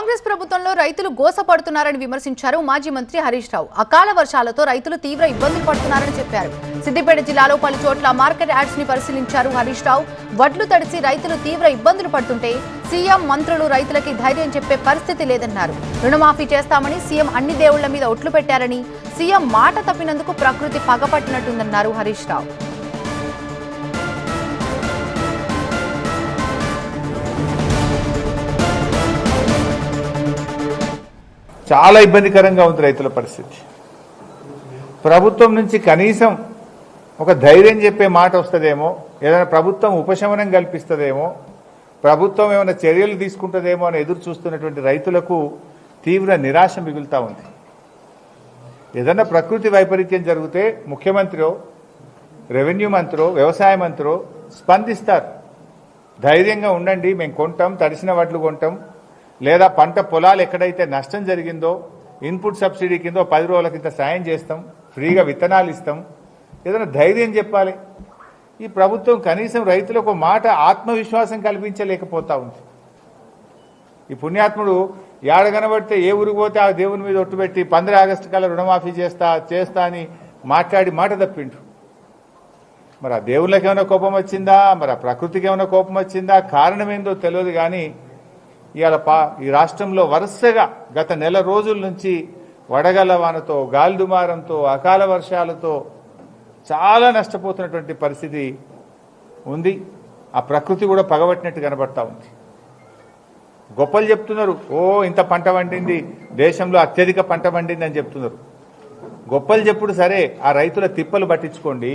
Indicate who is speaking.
Speaker 1: కాంగ్రెస్ ప్రభుత్వంలో రైతులు గోసపడుతున్నారని విమర్శించారు మాజీ మంత్రి హరీష్ రావు. అకాల వర్షాలతో రైతులు తీవ్ర ఇబ్బందులు పడుతున్నారని చెప్పారు. సిద్దిపేట జిల్లాలో పలు చోట్ల మార్కెట్ యార్డ్స్ ని పరిశీలించారు హరీష్ రావు. వడ్లు తడిసి రైతులు తీవ్ర ఇబ్బందులు పడుతుంటే సీఎం మంత్రులు రైతులకి ధైర్యం చెప్పే పరిస్థితి లేదన్నారు. రుణమాఫీ చేస్తామని సీఎం అన్ని దేవుళ్ల మీద ఒట్లు పెట్టారని, సీఎం మాట తప్పినందుకు ప్రకృతి పగపట్టినట్టుందన్నారు హరీష్ రావు.
Speaker 2: చాలా ఇబ్బందికరంగా ఉంది రైతుల పరిస్థితి. ప్రభుత్వం నుంచి కనీసం ఒక ధైర్యం చెప్పే మాట వస్తుందేమో, ఏదైనా ప్రభుత్వం ఉపశమనం కల్పిస్తుందేమో, ప్రభుత్వం ఏమైనా చర్యలు తీసుకుంటుందేమో అని ఎదురు చూస్తున్నటువంటి రైతులకు తీవ్ర నిరాశ మిగులుతా ఉంది. ఏదైనా ప్రకృతి వైపరీత్యం జరిగితే ముఖ్యమంత్రో, రెవెన్యూ మంత్రో, వ్యవసాయ మంత్రో స్పందిస్తారు. ధైర్యంగా ఉండండి, మేము కొంటాం, తడిసిన వడ్లు కొంటాం, లేదా పంట పొలాలు ఎక్కడైతే నష్టం జరిగిందో ఇన్పుట్ సబ్సిడీ కింద 10 రోజుల కింద సాయం చేస్తాం, ఫ్రీగా విత్తనాలు ఇస్తాం, ఏదైనా ధైర్యం చెప్పాలి. ఈ ప్రభుత్వం కనీసం రైతులకు మాట ఆత్మవిశ్వాసం కల్పించలేకపోతా ఉంది. ఈ పుణ్యాత్ముడు ఏడ కనబడితే ఏ ఊరికి పోతే ఆ దేవుని మీద ఒట్టుపెట్టి 15 ఆగస్టు కల్లా రుణమాఫీ చేస్తా అని మాట్లాడి మాట తప్పిండు. మరి ఆ దేవుళ్ళకి ఏమైనా కోపం వచ్చిందా, మరి ఆ ప్రకృతికి ఏమైనా కోపం వచ్చిందా, కారణం ఏందో తెలియదు. కానీ ఇవాళ ఈ రాష్ట్రంలో వరుసగా గత నెల రోజుల నుంచి వడగళ్ల వానతో, గాలి దుమారంతో, అకాల వర్షాలతో చాలా నష్టపోతున్నటువంటి పరిస్థితి ఉంది. ఆ ప్రకృతి కూడా పగబట్టినట్టు కనబడతా ఉంది. గొప్పలు చెప్తున్నారు, ఓ ఇంత పంట పండింది, దేశంలో అత్యధిక పంట పండింది అని చెప్తున్నారు. గొప్పలు చెప్పుడు సరే, ఆ రైతుల తిప్పలు పట్టించుకోండి.